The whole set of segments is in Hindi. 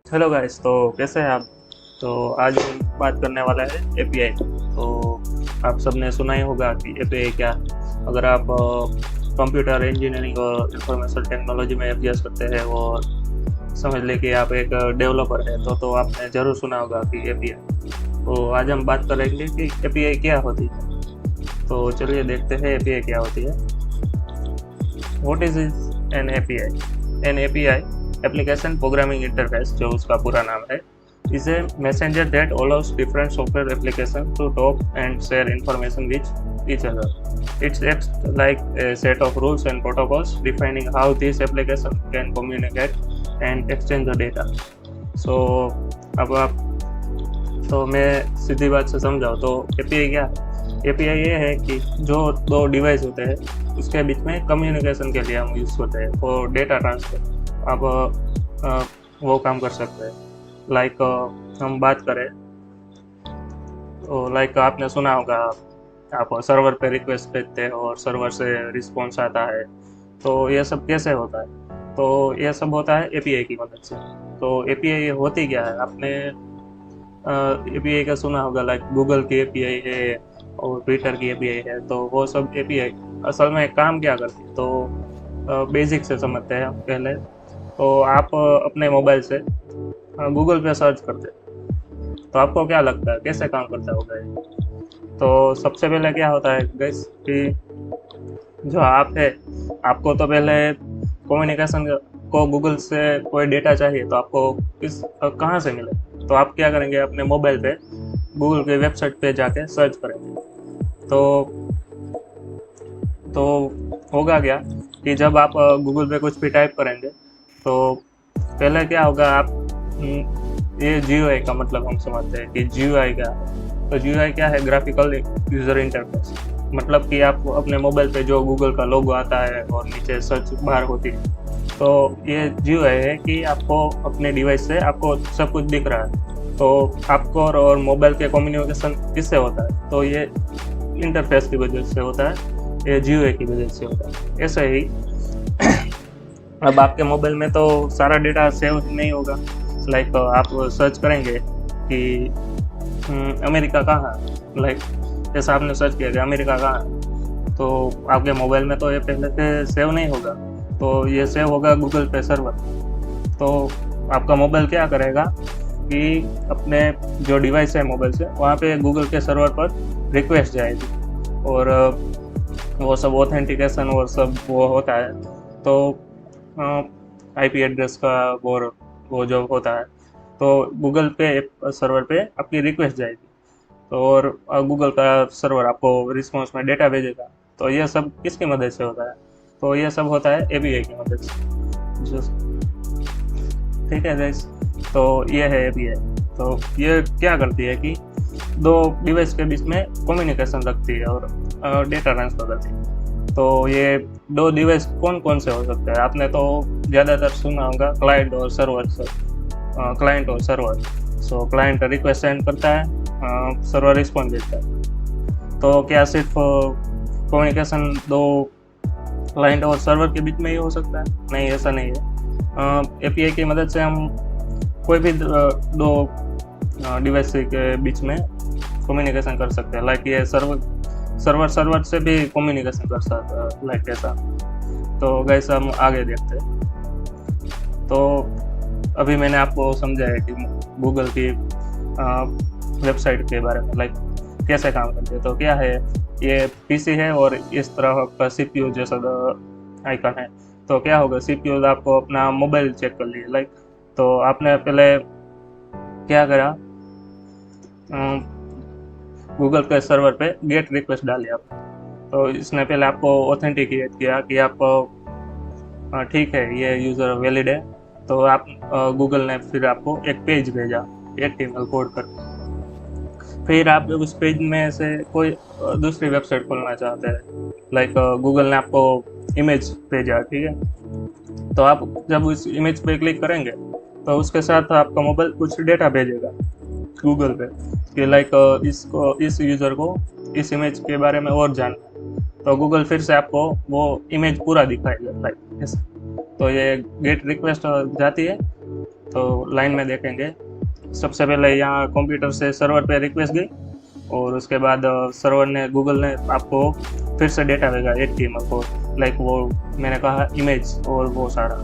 हेलो गाइस, तो कैसे हैं आप। तो आज हम बात करने वाला है एपीआई। तो आप सबने सुना ही होगा कि एपीआई क्या है। अगर आप कंप्यूटर इंजीनियरिंग और इंफॉर्मेशन टेक्नोलॉजी में अभ्यास करते हैं और समझ ले कि आप एक डेवलपर है तो आपने ज़रूर सुना होगा कि एपीआई। तो आज हम बात करेंगे कि एपीआई क्या होती है। तो चलिए देखते हैं एपीआई क्या होती है। What is an API. N API application programming interface, जो उसका पूरा नाम है, is a messenger that allows different software applications to talk and share information with each other. It acts like a set of rules and protocols defining how these applications can communicate and exchange the data. So अब आप तो मैं सीधी बात से समझाऊँ तो एपीआई क्या है। एपीआई ये है कि जो दो डिवाइस होते हैं उसके बीच में कम्युनिकेशन के लिए हम यूज़ करते हैं और डेटा ट्रांसफर आप वो काम कर सकते हैं। लाइक हम बात करें तो लाइक आपने सुना होगा, आप सर्वर पे रिक्वेस्ट भेजते हैं और सर्वर से रिस्पॉन्स आता है। तो ये सब कैसे होता है। तो ये सब होता है एपीआई की मदद से। तो एपीआई होती क्या है, आपने एपीआई का सुना होगा, लाइक गूगल की एपीआई है और ट्विटर की एपीआई है। तो वो सब एपीआई असल में काम क्या करती है, तो बेसिक से समझते हैं हम पहले। तो आप अपने मोबाइल से गूगल पे सर्च करते हैं तो आपको क्या लगता है कैसे काम करता होगा ये। तो सबसे पहले क्या होता है गाइस कि जो आप है, आपको तो पहले कम्युनिकेशन को गूगल से कोई डेटा चाहिए तो आपको किस कहाँ से मिले। तो आप क्या करेंगे, अपने मोबाइल पे गूगल के वेबसाइट पे जाके सर्च करेंगे। तो तो होगा क्या कि जब आप गूगल पे कुछ भी टाइप करेंगे तो पहले क्या होगा, आप ये जीयूआई का मतलब हम समझते हैं कि जीयूआई क्या है। तो जीयूआई क्या है, ग्राफिकल यूजर इंटरफेस। मतलब कि आपको अपने मोबाइल पे जो गूगल का लोगो आता है और नीचे सर्च बार होती है, तो ये जीयूआई है कि आपको अपने डिवाइस से आपको सब कुछ दिख रहा है। तो आपको और मोबाइल के कम्युनिकेशन किससे होता है, तो ये इंटरफेस की वजह से होता है, ये जीयूआई की वजह से होता है। ऐसे ही अब आपके मोबाइल में तो सारा डेटा सेव नहीं होगा। लाइक आप सर्च करेंगे कि अमेरिका कहाँ है, लाइक जैसा आपने सर्च किया कि अमेरिका कहाँ है, तो आपके मोबाइल में तो ये पहले से सेव नहीं होगा। तो ये सेव होगा गूगल पे सर्वर। तो आपका मोबाइल क्या करेगा कि अपने जो डिवाइस है मोबाइल से वहाँ पे गूगल के सर्वर पर रिक्वेस्ट जाएगी और वो सब ऑथेंटिकेशन और सब वो होता है। तो आईपी एड्रेस का वो जो होता है, तो गूगल पे सर्वर पे आपकी रिक्वेस्ट जाएगी तो और गूगल का सर्वर आपको रिस्पॉन्स में डेटा भेजेगा। तो ये सब किसकी मदद से होता है, तो ये सब होता है एपीआई की मदद से। ठीक है गाइस, तो ये है एपीआई। तो ये क्या करती है कि दो डिवाइस के बीच में कम्युनिकेशन रखती है और डेटा ट्रांसफर करती है। तो ये दो डिवाइस कौन कौन से हो सकते हैं, आपने तो ज़्यादातर सुना होगा क्लाइंट और सर्वर। क्लाइंट और सर्वर, सो क्लाइंट रिक्वेस्ट सेंड करता है, सर्वर रिस्पॉन्स देता है। तो क्या सिर्फ कम्युनिकेशन दो क्लाइंट और सर्वर के बीच में ही हो सकता है, नहीं ऐसा नहीं है। एपीआई की मदद से हम कोई भी दो डिवाइस के बीच में कम्युनिकेशन कर सकते हैं। लाइक ये सर्वर से भी कम्युनिकेशन कर सकता है, लाइक ऐसा। तो गाइस हम आगे देखते हैं। तो अभी मैंने आपको समझाया कि गूगल की वेबसाइट के बारे में, लाइक कैसे काम करते हैं। तो क्या है, ये पीसी है और इस तरह का सीपीयू जैसा आइकन है। तो क्या होगा, सीपीयू आपको अपना मोबाइल चेक कर लिए, लाइक तो आपने पहले क्या करा, गूगल के सर्वर पे गेट रिक्वेस्ट डाली आप। तो इसने पहले आपको ऑथेंटिकेट किया कि आपको ठीक है ये यूज़र वैलिड है। तो आप गूगल ने फिर आपको एक पेज भेजा HTML कोड कर। फिर आप उस पेज में से कोई दूसरी वेबसाइट खोलना चाहते हैं, लाइक गूगल ने आपको इमेज भेजा, ठीक है। तो आप जब उस इमेज पे क्लिक करेंगे तो उसके साथ आपका मोबाइल कुछ डेटा भेजेगा गूगल पे कि लाइक इस यूज़र को इस इमेज के बारे में और जानना है। तो गूगल फिर से आपको वो इमेज पूरा दिखाएगा, लाइक ऐसा। तो ये गेट रिक्वेस्ट जाती है तो लाइन में देखेंगे, सबसे पहले यहाँ कंप्यूटर से सर्वर पे रिक्वेस्ट गई और उसके बाद सर्वर ने, गूगल ने आपको फिर से डेटा भेजा HTML को, लाइक वो मैंने कहा इमेज और वो सारा।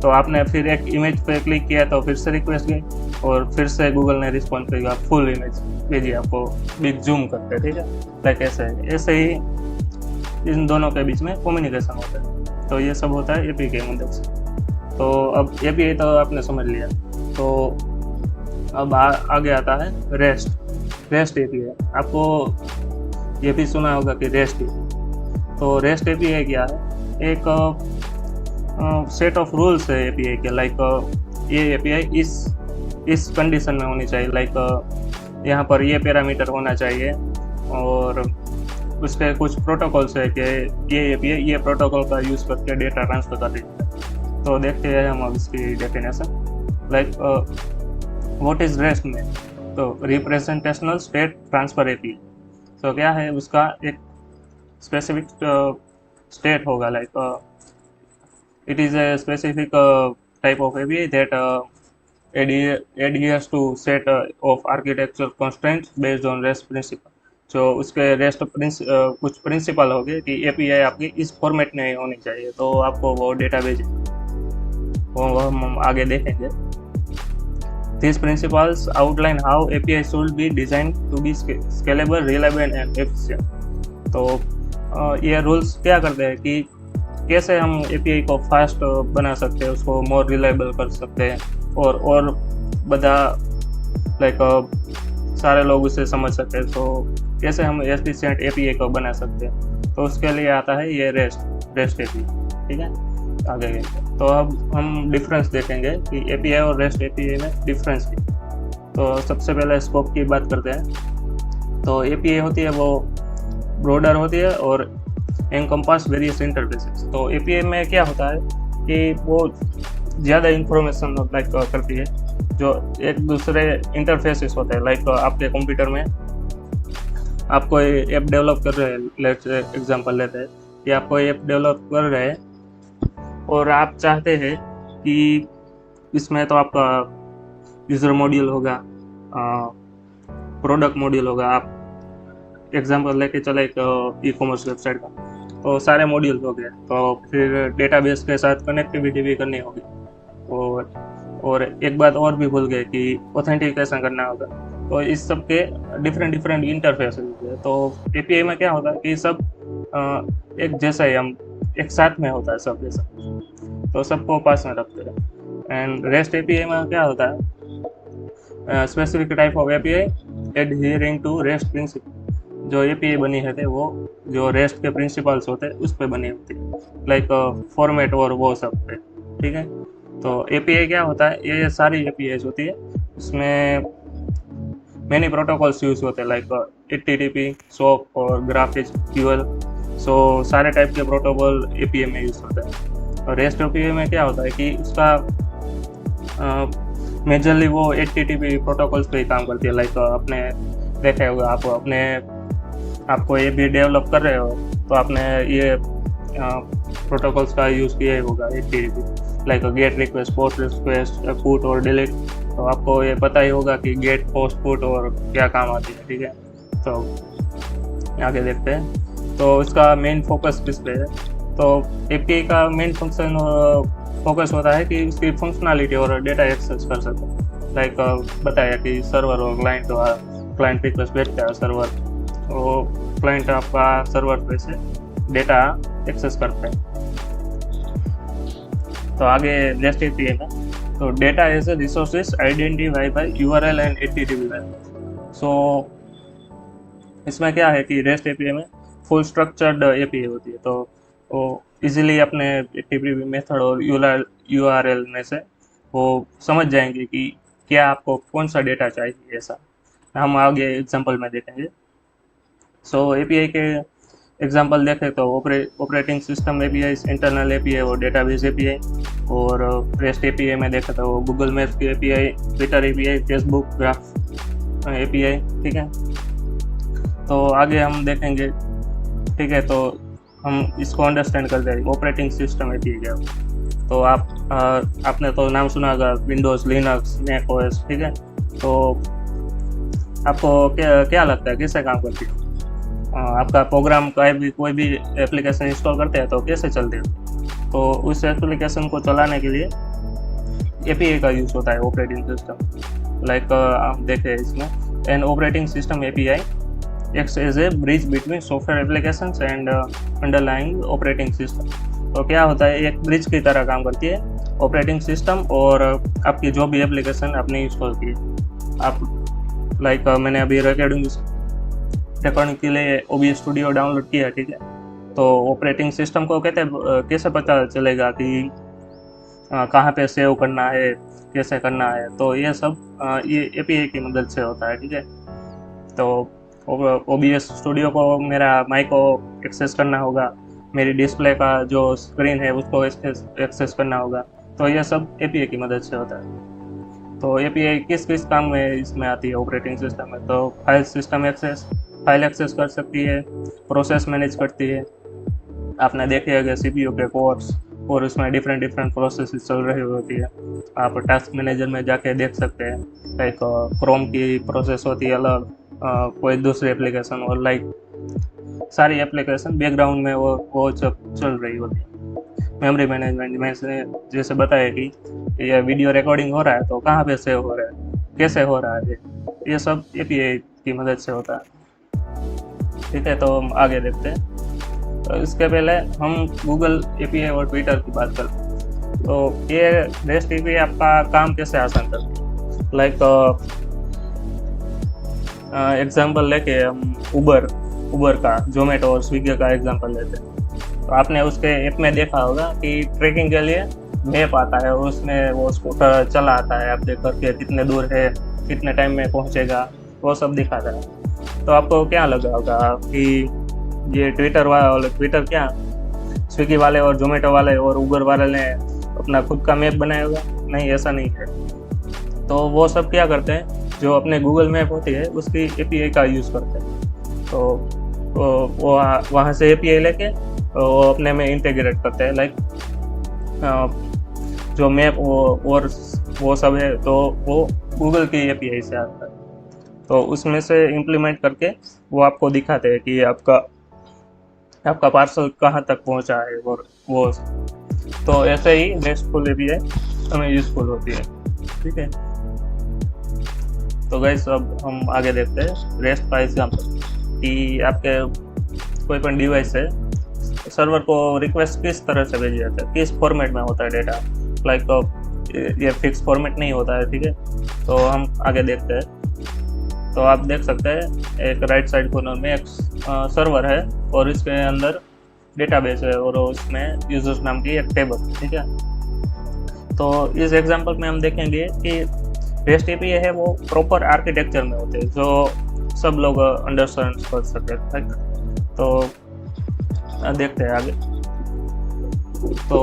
तो आपने फिर एक इमेज पे क्लिक किया तो फिर से रिक्वेस्ट गई और फिर से गूगल ने रिस्पॉन्ड करेगा, फुल इमेज भेजिए आपको बिग जूम करके, ठीक है। लाइक ऐसे ही इन दोनों के बीच में कम्युनिकेशन होता है। तो ये सब होता है API के मदद से। तो अब API तो आपने समझ लिया। तो अब आगे आता है रेस्ट API। आपको ये भी सुना होगा कि रेस्ट API। तो रेस्ट API क्या है? एक सेट ऑफ रूल्स है API के, लाइक ये API इस कंडीशन में होनी चाहिए, लाइक यहाँ पर ये पैरामीटर होना चाहिए और उसके कुछ प्रोटोकॉल्स है कि ये API ये प्रोटोकॉल का यूज़ करके डेटा ट्रांसफर कर देता है। तो देखते हैं हम अब इसकी definition. Like what is rest में, तो रिप्रेजेंटेशनल स्टेट ट्रांसफर API। तो क्या है, उसका एक स्पेसिफिक स्टेट होगा, like it is a specific type of API that adheres to set of architecture constraints based on REST principle। जो उसके REST कुछ प्रिंसिपल हो गए कि API आपकी इस फॉर्मेट में होनी चाहिए, तो आपको वो डेटा भेजे, वो हम आगे देखेंगे। These principles outline how API should be designed to be scalable, reliable and efficient। तो ये रूल्स क्या करते हैं कि कैसे हम API को फास्ट बना सकते हैं, उसको मोर रिलायबल कर सकते हैं और बधा लाइक सारे लोग उसे समझ सकते हैं। तो कैसे हम एफिशिएंट API को बना सकते हैं, तो उसके लिए आता है ये रेस्ट API, ठीक है। आगे तो अब हम डिफरेंस देखेंगे कि API और रेस्ट API में डिफरेंस की। तो सबसे पहले स्कोप की बात करते हैं। तो API होती है वो ब्रॉडर होती है और एनकम्पास वेरियस इंटरफेसेस। तो API में क्या होता है कि वो ज़्यादा इंफॉर्मेशन लाइक करती है, जो एक दूसरे इंटरफेसेस होते हैं। लाइक आपके कंप्यूटर में आप कोई ऐप डेवलप कर रहे हैं, लेट्स एग्जांपल लेते हैं कि आप कोई ऐप डेवलप कर रहे हैं और आप चाहते हैं कि इसमें तो आपका यूज़र मॉड्यूल होगा, प्रोडक्ट मॉड्यूल होगा। आप एग्जांपल लेके चले एक ई-कॉमर्स वेबसाइट का, तो सारे मॉड्यूल हो गए, तो फिर डेटाबेस के साथ कनेक्टिविटी भी करनी होगी और एक बात और भी भूल गए कि ऑथेंटिकेशन करना होगा। तो इस सब के डिफरेंट इंटरफेस है। तो API में क्या होता है कि सब एक जैसा ही हम एक साथ में होता है, सब जैसा, तो सबको पास में रखते हैं। एंड रेस्ट API में क्या होता है, specific type of API adhering to rest principle. जो API बनी है वो जो रेस्ट के प्रिंसिपल्स होते हैं उस पर बनी होती है, लाइक फॉर्मेट और वो सब पे, ठीक है। तो API क्या होता है, ये सारी APIs होती है, उसमें मैनी प्रोटोकॉल्स यूज होते हैं, लाइक HTTP, SOAP और GraphQL। सो सारे टाइप के प्रोटोकॉल API में यूज होते हैं। और रेस्ट API में क्या होता है कि उसका मेजरली वो HTTP प्रोटोकॉल्स पे ही काम करती है। लाइक आपने देखा होगा, आपको ये भी डेवलप कर रहे हो तो आपने ये प्रोटोकॉल्स का यूज़ किया होगा, HTTP, like get request, post request, put और डिलीट। तो आपको ये पता ही होगा कि गेट, पोस्ट, पुट और क्या काम आती है, ठीक है। तो आगे देखते हैं। तो इसका मेन फोकस किस पे है, तो API का मेन फंक्शन फोकस होता है कि उसकी फंक्शनलिटी और डेटा एक्सेस कर सके। लाइक बताया कि सर्वर और क्लाइंट रिक्वेस्ट भेजता है सर्वर, तो क्लाइंट आपका सर्वर पे से डेटा एक्सेस करते हैं। तो आगे रेस्ट API में, तो data as a resources identify by URL and HTTP value. So इसमें क्या है कि रेस्ट API में फुल स्ट्रक्चर्ड API होती है, तो वो इजीली अपने HTTP मेथड और URL में से वो समझ जाएंगे कि क्या आपको कौन सा डेटा चाहिए। ऐसा हम आगे एग्जांपल में देखेंगे। सो API के एग्जांपल देखें तो operating system API, internal API और डेटाबेस API। और रेस्ट API में देखें तो गूगल मैप्स की API, Twitter API, Facebook graph API, ठीक है। तो आगे हम देखेंगे, ठीक है। तो हम इसको अंडरस्टैंड करते हैं ऑपरेटिंग सिस्टम API क्या है। तो आपने तो नाम सुना होगा विंडोज़, लिनक्स, मैक ओएस, ठीक है। तो आपको क्या क्या लगता है कैसे काम करती है? आपका प्रोग्राम का भी कोई भी एप्लीकेशन इंस्टॉल करते हैं तो कैसे चलते हैं? तो उस एप्लीकेशन को चलाने के लिए एपीआई का यूज़ होता है, ऑपरेटिंग सिस्टम। लाइक आप देखें इसमें, an operating system API acts as a bridge between software applications and underlying operating system. तो क्या होता है, एक ब्रिज की तरह काम करती है ऑपरेटिंग सिस्टम और आपकी जो भी एप्लीकेशन आपने इंस्टॉल की है। आप लाइक मैंने अभी रिकॉर्डिंग के लिए OBS स्टूडियो डाउनलोड किया, ठीक है। तो ऑपरेटिंग सिस्टम को कहते हैं कैसे पता चलेगा कि कहाँ पे सेव करना है, कैसे करना है, तो ये सब ये एपीआई की मदद से होता है, ठीक है। तो OBS स्टूडियो को मेरा माइक को एक्सेस करना होगा, मेरी डिस्प्ले का जो स्क्रीन है उसको एक्सेस करना होगा, तो ये सब एपीआई की मदद से होता है। तो एपीआई किस किस काम में इसमें आती है ऑपरेटिंग सिस्टम में? तो फाइल एक्सेस कर सकती है, प्रोसेस मैनेज करती है। आपने देखे होंगे CPU के कोर्स और उसमें डिफरेंट प्रोसेस चल रही होती है। आप टास्क मैनेजर में जाके देख सकते हैं, लाइक क्रोम की प्रोसेस होती है अलग, कोई दूसरी एप्लीकेशन, और लाइक सारी एप्लीकेशन बैकग्राउंड में वो चल रही होती है। मेमोरी मैनेजमेंट में से जैसे बताया कि ये वीडियो रिकॉर्डिंग हो रहा है तो कहाँ पे सेव हो रहा है, कैसे हो रहा है, ये सब एपीआई की मदद से होता है, ठीक है। तो हम आगे देखते हैं। तो इसके पहले हम गूगल एपीआई और ट्विटर की बात करते हैं। तो ये रेस्ट एपीआई आपका काम कैसे आसान करती है? लाइक एग्जांपल लेके हम उबर का, जोमेटो और स्विगी का एग्जांपल लेते हैं। तो आपने उसके ऐप में देखा होगा कि ट्रैकिंग के लिए मैप आता है, उसमें वो स्कूटर चला आता है, आप देख करके कितने दूर है, कितने टाइम में पहुंचेगा, वो सब दिखाता है। तो आपको क्या लगा होगा कि ये ट्विटर क्या स्विगी वाले और जोमेटो वाले और उबर वाले ने अपना खुद का मैप बनाया होगा? नहीं, ऐसा नहीं है। तो वो सब क्या करते हैं, जो अपने गूगल मैप होती है उसकी एपीआई का यूज़ करते हैं। तो वो वहाँ से एपीआई लेके वो अपने में इंटीग्रेट करते हैं। लाइक जो मैप और वो सब है तो वो गूगल की एपीआई से आता है। तो उसमें से इम्प्लीमेंट करके वो आपको दिखाते हैं कि आपका पार्सल कहाँ तक पहुँचा है, और वो तो ऐसे ही रेस्टफुल एपीआई हमें यूज़फुल होती है, ठीक है। तो गाइस अब हम आगे देखते हैं रेस्ट का एग्जांपल, कि आपके कोई पण डिवाइस है, सर्वर को रिक्वेस्ट किस तरह से भेजी जाता है, किस फॉर्मेट में होता है डेटा। लाइक ये फिक्स फॉर्मेट नहीं होता है, ठीक है। तो हम आगे देखते हैं। तो आप देख सकते हैं एक राइट साइड कॉर्नर में एक सर्वर है और इसके अंदर डेटाबेस है और उसमें यूजर्स नाम की एक टेबल, ठीक है। तो इस एग्जांपल में हम देखेंगे कि रेस्ट एपीआई है वो प्रॉपर आर्किटेक्चर में होते हैं जो सब लोग अंडरस्टैंड कर सके। तो देखते हैं आगे। तो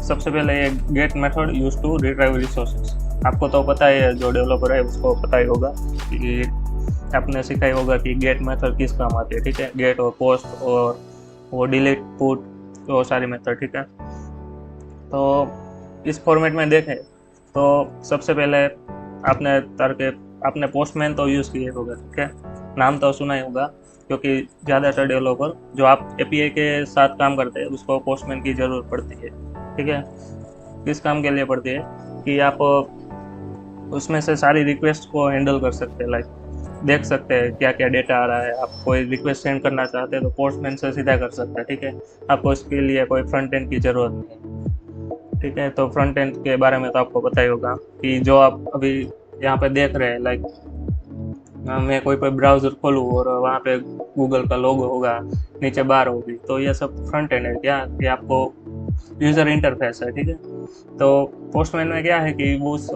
सबसे पहले ये get method use to retrieve resources. आपको तो पता है, जो डेवलपर है उसको पता ही होगा कि आपने सीखा ही होगा कि गेट मेथड किस काम आती है, ठीक है। गेट और पोस्ट और वो डिलीट, पुट, वो सारी मेथड, ठीक है। तो इस फॉर्मेट में देखें तो सबसे पहले आपने पोस्टमैन तो यूज़ किए होगा, ठीक है, नाम तो सुना ही होगा, क्योंकि ज़्यादातर डेवलपर जो आप एपीआई के साथ काम करते हैं उसको पोस्टमैन की ज़रूरत पड़ती है, ठीक है। किस काम के लिए पड़ती है कि आप उसमें से सारी रिक्वेस्ट को हैंडल कर सकते हैं। लाइक देख सकते हैं क्या क्या डेटा आ रहा है, आप कोई रिक्वेस्ट सेंड करना चाहते हैं तो पोस्टमैन से सीधा कर सकते हैं, ठीक है। आपको इसके लिए कोई फ्रंट एंड की ज़रूरत नहीं, ठीक है। तो फ्रंट एंड के बारे में तो आपको पता ही होगा कि जो आप अभी यहाँ पे देख रहे हैं, लाइक मैं कोई पर ब्राउज़र खोलूँ और वहाँ पे गूगल का लोगो होगा, नीचे बार होगी, तो ये सब फ्रंट एंड है। क्या कि आपको यूज़र इंटरफेस है, ठीक है। तो पोस्टमैन में क्या है कि वो उस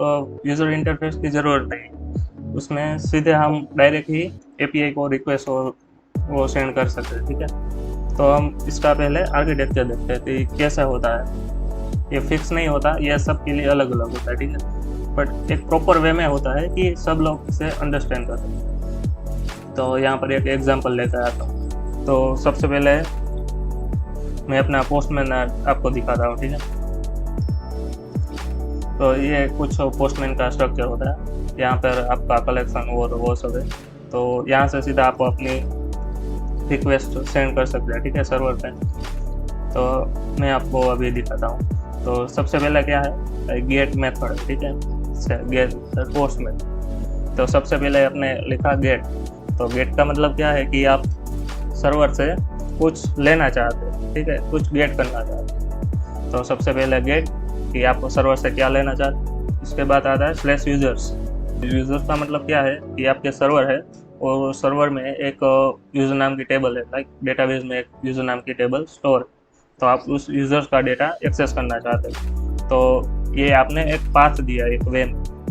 यूज़र इंटरफेस की ज़रूरत नहीं, उसमें सीधे हम डायरेक्ट ही एपीआई को रिक्वेस्ट और वो सेंड कर सकते हैं, ठीक है। तो हम इसका पहले आर्किटेक्चर देखते हैं कि कैसा होता है। ये फिक्स नहीं होता, ये सब के लिए अलग अलग होता है, ठीक है। बट एक प्रॉपर वे में होता है कि सब लोग इसे अंडरस्टैंड कर सकें। तो यहाँ पर एक एग्जांपल लेकर आता हूँ। तो सबसे पहले मैं अपना पोस्टमैन आपको दिखाता हूँ, ठीक है। तो ये कुछ पोस्टमैन का स्ट्रक्चर होता है, यहाँ पर आपका कलेक्शन और वो सब है। तो यहाँ से सीधा आप अपनी रिक्वेस्ट सेंड कर सकते हैं, ठीक है, सर्वर पे। तो मैं आपको अभी दिखाता हूँ। तो सबसे पहले क्या है, गेट मेथड, ठीक है, गेट पोस्टमैन। तो सबसे पहले आपने लिखा गेट। तो गेट का मतलब क्या है कि आप सर्वर से कुछ लेना चाहते हैं, ठीक है, कुछ गेट करना चाहते हैं। तो सबसे पहले गेट कि आप सर्वर से क्या लेना चाहते हैं। इसके बाद आता है स्लैश यूजर्स। यूजर्स का मतलब क्या है कि आपके सर्वर है और सर्वर में एक यूज़र नाम की टेबल है, लाइक डेटाबेस में एक यूज़र नाम की टेबल स्टोर। तो आप उस यूज़र्स का डेटा एक्सेस करना चाहते हैं। तो ये आपने एक पाथ दिया, एक वे,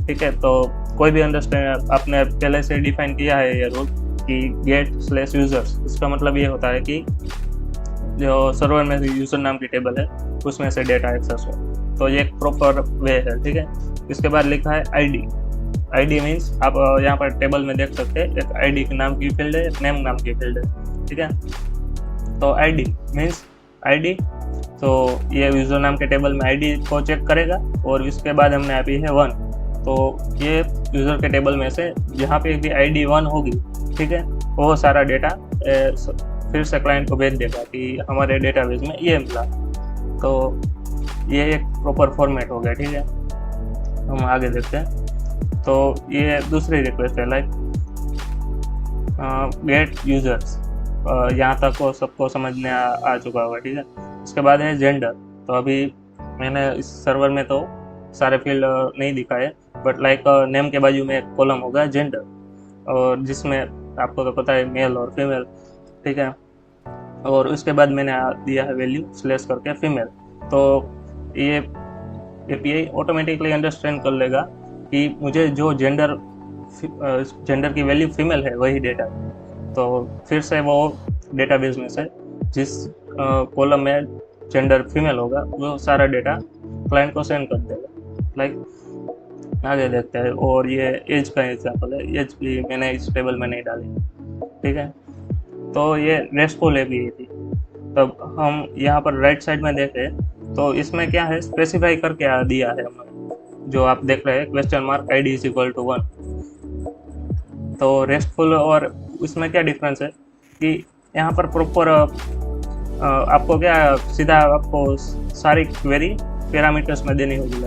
ठीक है। तो कोई भी अंडरस्टैंड आपने पहले से डिफाइन किया है ये रूल कि गेट स्लैश यूजर्स। इसका मतलब ये होता है कि जो सर्वर में यूज़र नाम की टेबल है उसमें से डेटा एक्सेस हो। तो ये एक प्रॉपर वे है, ठीक है। इसके बाद लिखा है आईडी। आईडी मीन्स आप यहाँ पर टेबल में देख सकते हैं, एक आईडी के नाम की फील्ड है, एक नेम नाम की फील्ड है, ठीक है। तो आईडी मीन्स आईडी, तो ये यूज़र नाम के टेबल में आईडी को चेक करेगा और इसके बाद हमने अभी है 1। तो ये यूज़र के टेबल में से जहाँ पे भी आईडी 1 होगी, ठीक है, वो सारा डेटा फिर से क्लाइंट को भेज देगा कि हमारे डेटाबेस में ये मिला। तो ये एक प्रॉपर फॉर्मेट हो गया, ठीक है। हम आगे देखते हैं। तो ये दूसरी रिक्वेस्ट है, लाइक गेट यूजर्स। यहाँ तक को सबको समझ में आ चुका होगा, ठीक है। इसके बाद है जेंडर। तो अभी मैंने इस सर्वर में तो सारे फील्ड नहीं दिखाए, बट लाइक नेम के बाजू में एक कॉलम होगा जेंडर, और जिसमें आपको तो पता है मेल और फीमेल, ठीक है। और उसके बाद मैंने दिया है वैल्यू स्लैश करके फीमेल। तो ये एपीआई ऑटोमेटिकली अंडरस्टैंड कर लेगा कि मुझे जो जेंडर की वैल्यू फीमेल है वही डेटा है। तो फिर से वो डेटाबेस में से जिस कॉलम में जेंडर फीमेल होगा वो सारा डेटा क्लाइंट को सेंड कर देगा, लाइक आगे देखते हैं। और ये एज का एग्जांपल है, एज भी मैंने इस टेबल में नहीं डाली, ठीक है। तो ये रेस्टफुल एपीआई थी। तब हम यहाँ पर राइट साइड में देखें तो इसमें क्या है, स्पेसिफाई करके दिया है हमने, जो आप देख रहे हैं question mark ID is equal to 1। तो रेस्टफुल और उसमें क्या डिफरेंस है कि यहाँ पर प्रॉपर आपको क्या सीधा आपको सारी क्वेरी पैरामीटर्स में देनी होगी।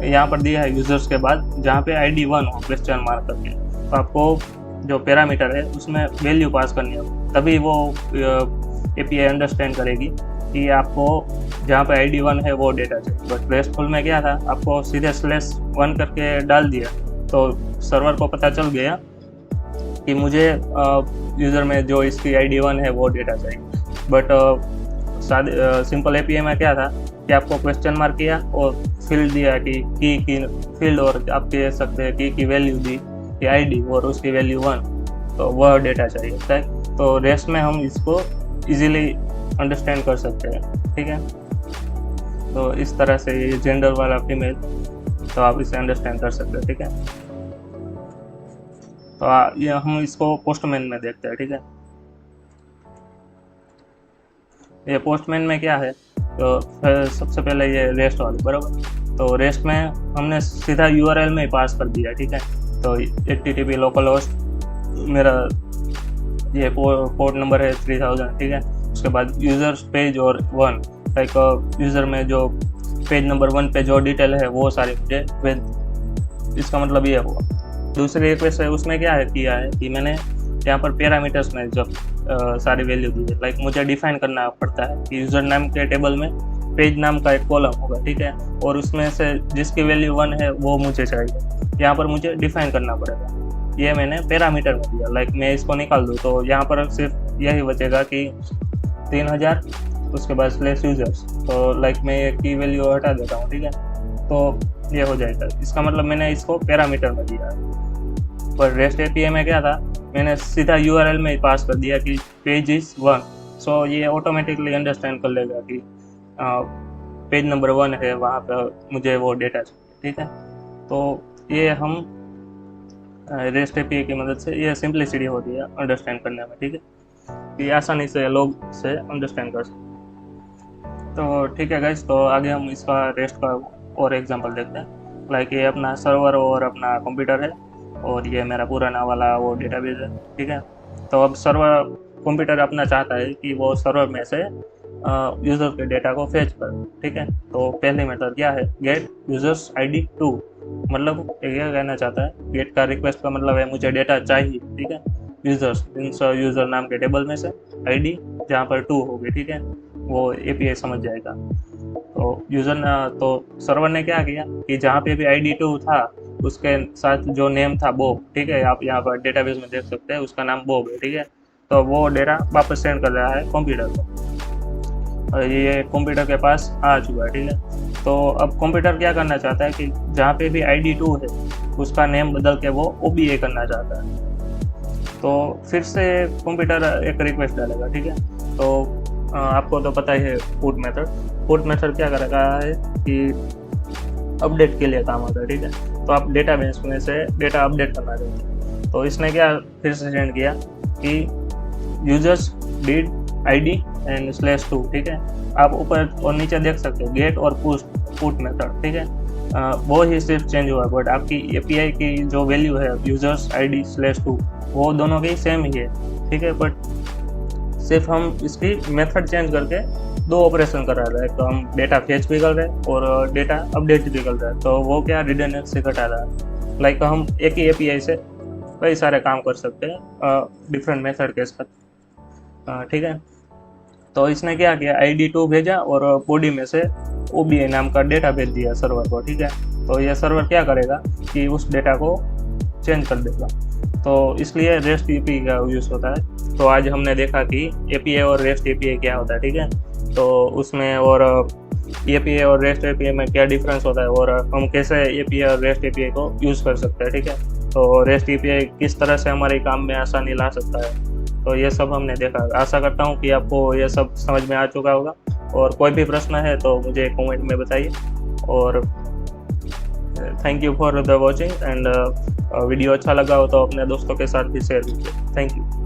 यहाँ पर दिया है यूजर्स के बाद जहाँ पे आईडी 1 हो क्वेश्चन मार्क करके, तो आपको जो पैरामीटर है उसमें वैल्यू पास करनी हो, तभी वो एपीआई अंडरस्टैंड करेगी कि आपको जहाँ पे आईडी 1 है वो डेटा चाहिए। बट रेस्टफुल में क्या था, आपको सीधे स्लैश 1 करके डाल दिया तो सर्वर को पता चल गया कि मुझे यूज़र में जो इसकी आईडी 1 है वो डेटा चाहिए। बट सिंपल एपीआई में क्या था कि आपको क्वेश्चन मार्क किया और फील्ड दिया कि की फील्ड, और आप कह सकते हैं की वैल्यू दी कि आईडी और उसकी वैल्यू 1, तो वह डेटा चाहिए, ठीक। तो रेस्ट में हम इसको इजीली अंडरस्टैंड कर सकते हैं, ठीक है। तो इस तरह से ये जेंडर वाला फीमेल, तो आप इसे अंडरस्टैंड कर सकते हैं, ठीक है। तो ये हम इसको पोस्टमैन में देखते हैं, ठीक है। ये पोस्टमैन में क्या है, तो सबसे पहले ये रेस्ट वाली, बराबर। तो रेस्ट में हमने सीधा यूआरएल में ही पास कर दिया, ठीक है। तो http लोकल होस्ट, मेरा ये पोर्ट नंबर है 3000, ठीक है। उसके बाद यूजर्स पेज और 1, लाइक यूज़र में जो पेज नंबर 1 पे जो डिटेल है वो सारी मुझे भेज। इसका मतलब ये हुआ। दूसरी रिक्वेस्ट है, उसमें क्या है किया है कि मैंने यहाँ पर पैरामीटर्स में जब सारी वैल्यू दी है, लाइक मुझे डिफाइन करना पड़ता है कि यूज़र नाम के टेबल में पेज नाम का एक कॉलम होगा, ठीक है, और उसमें से जिसकी वैल्यू 1 है वो मुझे चाहिए। यहाँ पर मुझे डिफाइन करना पड़ेगा, ये मैंने पैरामीटर में दिया। लाइक मैं इसको निकाल दूँ तो यहाँ पर सिर्फ यही बचेगा कि 3000, उसके बाद स्लैश यूजर्स। तो लाइक मैं ये की वैल्यू हटा देता हूँ, ठीक है। तो ये हो जाएगा, इसका मतलब मैंने इसको पैरामीटर में दिया। पर रेस्ट एपीआई में क्या था, मैंने सीधा यूआरएल में ही पास कर दिया कि पेज इज 1। सो ये ऑटोमेटिकली अंडरस्टैंड कर लेगा कि पेज नंबर 1 है, वहाँ पर मुझे वो डेटा चाहिए, ठीक है। तो ये हम रेस्ट एपीआई की मदद से ये सिंपलिसिटी होती है अंडरस्टैंड करने में, ठीक है, कि आसानी से लोग से अंडरस्टैंड कर सकते। तो ठीक है गाइस, तो आगे हम इसका रेस्ट का और एग्जांपल देखते हैं। लाइक ये अपना सर्वर और अपना कंप्यूटर है, और ये मेरा पुराना वाला वो डेटाबेस है, ठीक है। तो अब सर्वर कंप्यूटर अपना चाहता है कि वो सर्वर में से यूज़र के डेटा को फेच कर, ठीक है। तो पहले मेथड क्या है, गेट यूजर्स ID 2, मतलब ये क्या कहना चाहता है, गेट का रिक्वेस्ट का मतलब है मुझे डेटा चाहिए, ठीक है। यूजर्स मीन्स यूज़र नाम के टेबल में से ID जहाँ पर 2 होगी, ठीक है, वो API समझ जाएगा। तो तो सर्वर ने क्या किया कि जहाँ पे भी ID 2 था उसके साथ जो नेम था बॉब, ठीक है, आप यहाँ पर डेटाबेस में देख सकते हैं, उसका नाम बॉब है, ठीक है। तो वो डेटा वापस सेंड कर रहा है कंप्यूटर को, और ये कंप्यूटर के पास आ चुका है, ठीक है। तो अब कंप्यूटर क्या करना चाहता है कि जहाँ पे भी ID 2 है उसका नेम बदल के वो OBA करना चाहता है। तो फिर से कंप्यूटर एक रिक्वेस्ट डालेगा, ठीक है। तो आपको तो पता ही है पुट मेथड क्या करेगा है कि अपडेट के लिए काम आता है, ठीक है। तो आप डेटाबेस में से डेटा अपडेट करना चाहते हैं, तो इसने क्या फिर से सेंड किया कि यूजर्स डिड ID एंड /2, ठीक है। आप ऊपर और नीचे देख सकते हो गेट और पुट मेथड, ठीक है। वो ही सिर्फ चेंज हुआ, बट आपकी API की जो वैल्यू है यूजर्स ID /2 वो दोनों की सेम ही है, ठीक है। बट सिर्फ हम इसकी मेथड चेंज करके 2 ऑपरेशन कर रहे हैं, तो हम डेटा फेच भी कर रहे हैं और डेटा अपडेट भी कर रहे हैं। तो वो क्या रिडंडेंसी घटा रहा है। लाइक हम एक ही API से कई सारे काम कर सकते हैं डिफरेंट मेथड के साथ, ठीक है। तो इसने क्या किया, ID 2 भेजा और बॉडी में से OBA नाम का डेटा भेज दिया सर्वर को, ठीक है। तो ये सर्वर क्या करेगा कि उस डेटा को चेंज कर देगा। तो इसलिए REST API का यूज़ होता है। तो आज हमने देखा कि API और REST API क्या होता है, ठीक है। तो उसमें और API और REST API में क्या डिफरेंस होता है, और हम कैसे API और REST API को यूज़ कर सकते हैं, ठीक है। तो REST API किस तरह से हमारे काम में आसानी ला सकता है, तो ये सब हमने देखा। आशा करता हूँ कि आपको ये सब समझ में आ चुका होगा, और कोई भी प्रश्न है तो मुझे कमेंट में बताइए। और thank you for the watching, and video अच्छा लगा हो तो अपने दोस्तों के साथ भी शेयर कीजिए। Thank you.